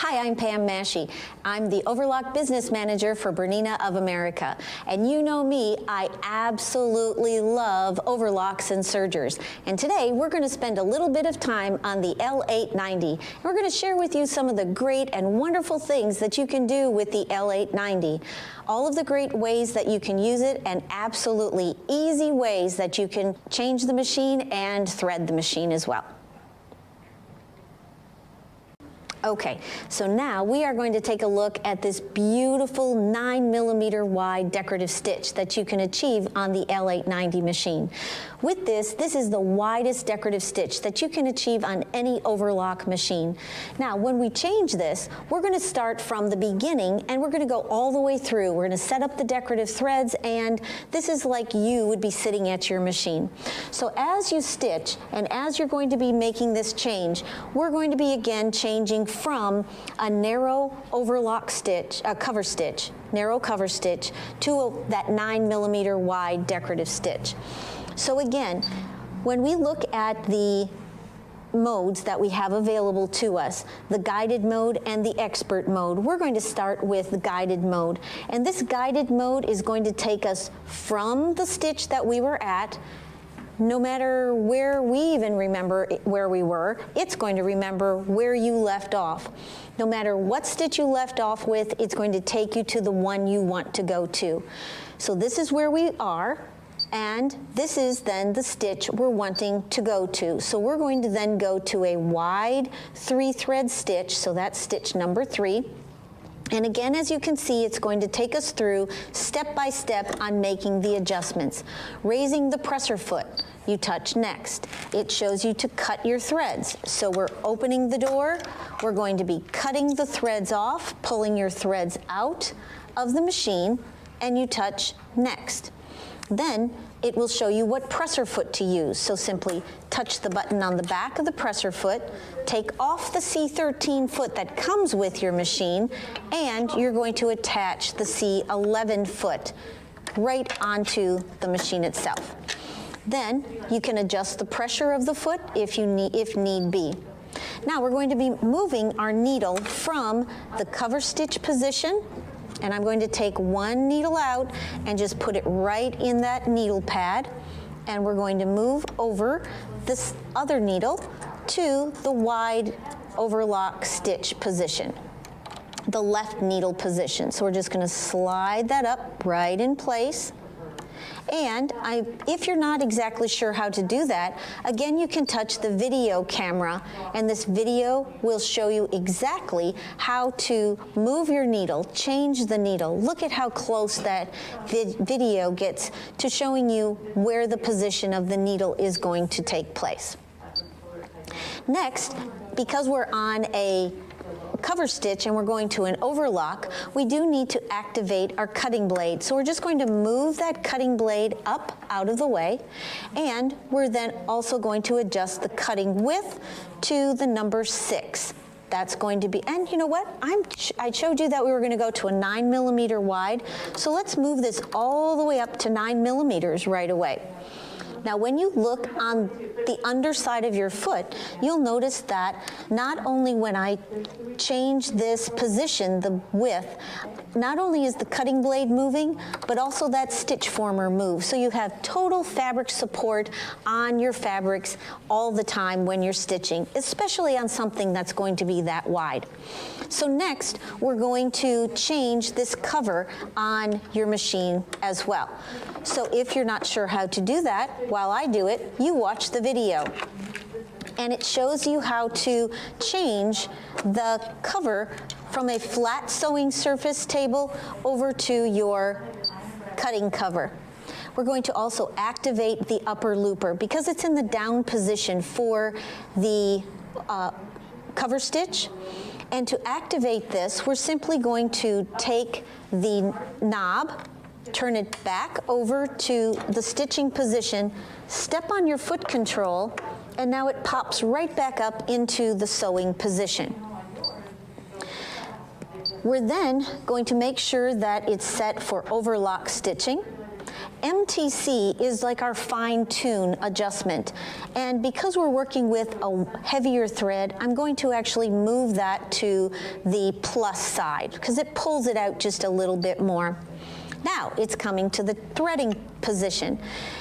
Hi, I'm Pam Mashie. I'm the Overlock Business Manager for Bernina of America. And you know me, I absolutely love overlocks and sergers. And today we're going to spend a little bit of time on the L890. And we're going to share with you some of the great and wonderful things that you can do with the L890. All of the great ways that you can use it and absolutely easy ways that you can change the machine and thread the machine as well. Okay, so now we are going to take a look at this beautiful 9mm wide decorative stitch that you can achieve on the L890 machine. With this is the widest decorative stitch that you can achieve on any overlock machine. Now, when we change this, we're going to start from the beginning and we're going to go all the way through. We're going to set up the decorative threads, and this is like you would be sitting at your machine. So as you stitch and as you're going to be making this change, we're going to be again changing from a narrow overlock stitch, a cover stitch, narrow cover stitch, to that 9mm wide decorative stitch. So again, when we look at the modes that we have available to us, the guided mode and the expert mode, we're going to start with the guided mode. And this guided mode is going to take us from the stitch that we were at. No matter where we even remember where we were, it's going to remember where you left off. No matter what stitch you left off with, it's going to take you to the one you want to go to. So this is where we are, and this is then the stitch we're wanting to go to. So we're going to then go to a wide 3-thread stitch, so that's stitch number 3. And again, as you can see, it's going to take us through step by step on making the adjustments. Raising the presser foot, you touch next. It shows you to cut your threads. So we're opening the door, we're going to be cutting the threads off, pulling your threads out of the machine, and you touch next. Then it will show you what presser foot to use. So simply touch the button on the back of the presser foot, take off the C13 foot that comes with your machine, and you're going to attach the C11 foot right onto the machine itself. Then you can adjust the pressure of the foot if need be. Now we're going to be moving our needle from the cover stitch position, and I'm going to take one needle out and just put it right in that needle pad, and we're going to move over this other needle to the wide overlock stitch position, the left needle position. So we're just going to slide that up right in place. And if you're not exactly sure how to do that, again, you can touch the video camera, and this video will show you exactly how to move your needle, change the needle. Look at how close that video gets to showing you where the position of the needle is going to take place. Next, because we're on a cover stitch and we're going to an overlock, we do need to activate our cutting blade. So we're just going to move that cutting blade up out of the way, and we're then also going to adjust the cutting width to the number 6. That's going to be, and you know what? I showed you that we were going to go to a 9mm wide, so let's move this all the way up to 9mm right away. Now when you look on the underside of your foot, you'll notice that not only when I change this position, the width, not only is the cutting blade moving, but also that stitch former moves. So you have total fabric support on your fabrics all the time when you're stitching, especially on something that's going to be that wide. So next, we're going to change this cover on your machine as well. So if you're not sure how to do that, while I do it, you watch the video. And it shows you how to change the cover from a flat sewing surface table over to your cutting cover. We're going to also activate the upper looper because it's in the down position for the cover stitch. And to activate this, we're simply going to take the knob, turn it back over to the stitching position, step on your foot control, and now it pops right back up into the sewing position. We're then going to make sure that it's set for overlock stitching, MTC is like our fine-tune adjustment. And because we're working with a heavier thread, I'm going to actually move that to the plus side because it pulls it out just a little bit more. Now it's coming to the threading position.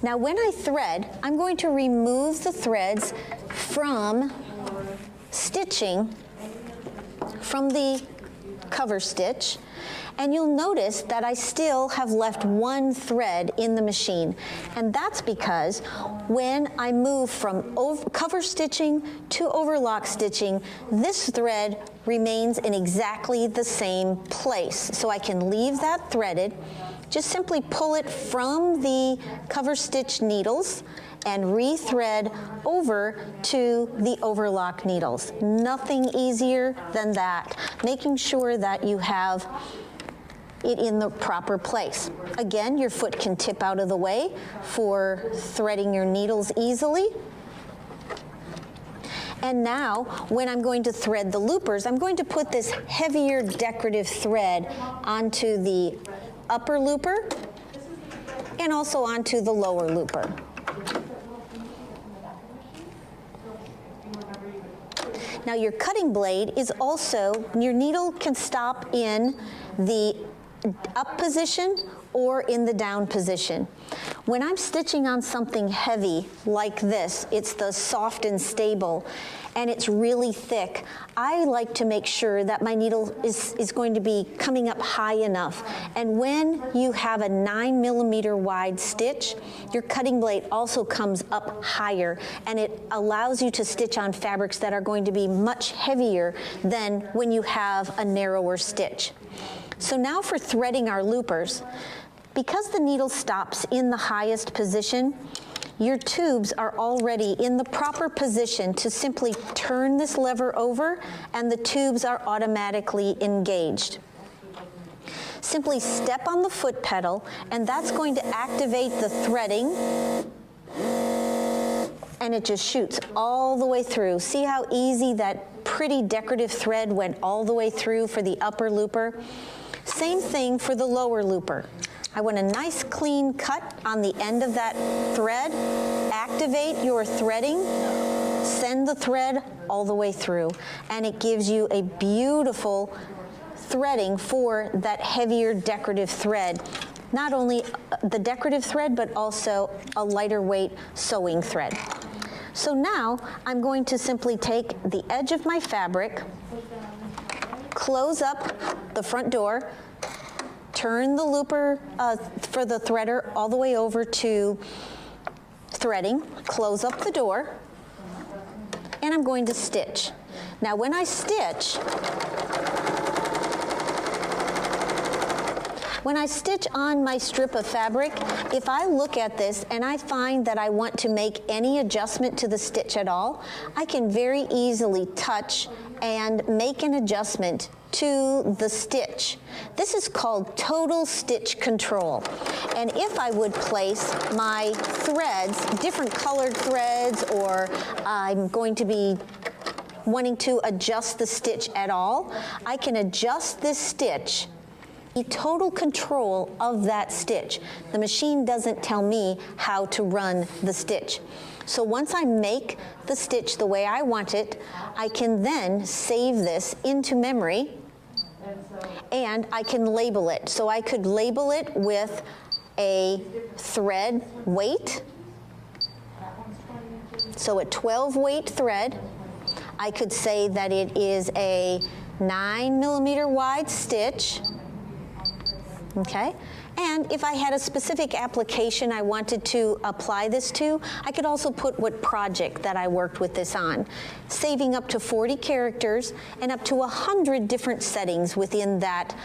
Now when I thread, I'm going to remove the threads from stitching from the cover stitch, and you'll notice that I still have left one thread in the machine, and that's because when I move from cover stitching to overlock stitching, this thread remains in exactly the same place. So I can leave that threaded, just simply pull it from the cover stitch needles and rethread over to the overlock needles. Nothing easier than that, making sure that you have it in the proper place. Again, your foot can tip out of the way for threading your needles easily. And now, when I'm going to thread the loopers, I'm going to put this heavier decorative thread onto the upper looper and also onto the lower looper. Now your cutting blade is also, your needle can stop in the up position or in the down position. When I'm stitching on something heavy like this, it's the soft and stable, and it's really thick, I like to make sure that my needle is going to be coming up high enough. And when you have a 9mm wide stitch, your cutting blade also comes up higher, and it allows you to stitch on fabrics that are going to be much heavier than when you have a narrower stitch. So now for threading our loopers, because the needle stops in the highest position, your tubes are already in the proper position to simply turn this lever over, and the tubes are automatically engaged. Simply step on the foot pedal, and that's going to activate the threading, and it just shoots all the way through. See how easy that pretty decorative thread went all the way through for the upper looper? Same thing for the lower looper. I want a nice clean cut on the end of that thread. Activate your threading, send the thread all the way through, and it gives you a beautiful threading for that heavier decorative thread. Not only the decorative thread, but also a lighter weight sewing thread. So now I'm going to simply take the edge of my fabric, close up the front door, turn the looper for the threader all the way over to threading, close up the door, and I'm going to stitch. Now when I stitch on my strip of fabric, if I look at this and I find that I want to make any adjustment to the stitch at all, I can very easily touch and make an adjustment to the stitch. This is called total stitch control. And if I would place my threads, different colored threads, or I'm going to be wanting to adjust the stitch at all, I can adjust this stitch. Total control of that stitch. The machine doesn't tell me how to run the stitch. So once I make the stitch the way I want it, I can then save this into memory, and I can label it. So I could label it with a thread weight. So a 12 weight thread. I could say that it is a 9mm wide stitch. Okay, and if I had a specific application I wanted to apply this to, I could also put what project that I worked with this on, saving up to 40 characters and up to 100 different settings within that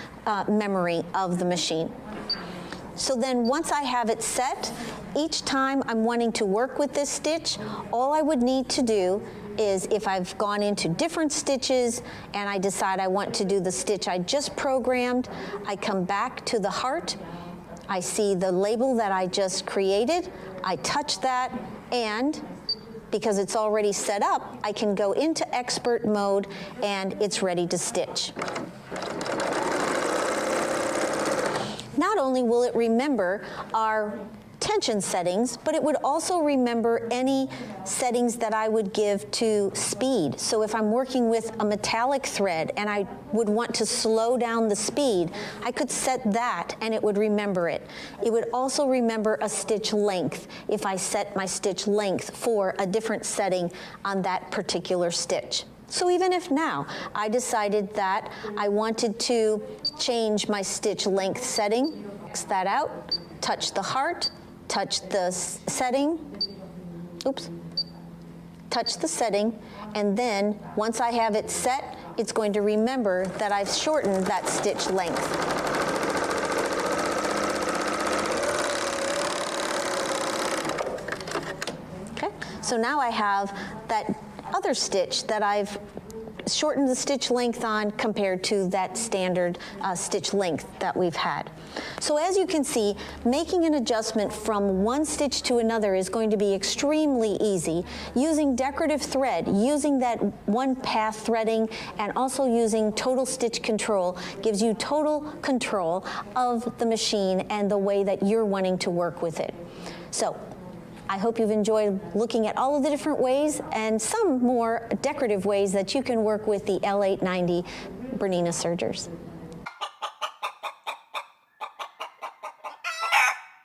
memory of the machine. So then once I have it set, each time I'm wanting to work with this stitch, all I would need to do is, if I've gone into different stitches and I decide I want to do the stitch I just programmed, I come back to the heart, I see the label that I just created, I touch that, and because it's already set up, I can go into expert mode and it's ready to stitch. Not only will it remember our tension settings, but it would also remember any settings that I would give to speed. So if I'm working with a metallic thread and I would want to slow down the speed, I could set that and it would remember it. It would also remember a stitch length if I set my stitch length for a different setting on that particular stitch. So even if now I decided that I wanted to change my stitch length setting, X that out, touch the heart, touch the setting, oops, touch the setting, and then once I have it set, it's going to remember that I've shortened that stitch length. Okay, so now I have that other stitch that I've shortened the stitch length on compared to that standard stitch length that we've had. So as you can see, making an adjustment from one stitch to another is going to be extremely easy. Using decorative thread, using that one path threading, and also using total stitch control gives you total control of the machine and the way that you're wanting to work with it. So I hope you've enjoyed looking at all of the different ways and some more decorative ways that you can work with the L890 Bernina Sergers.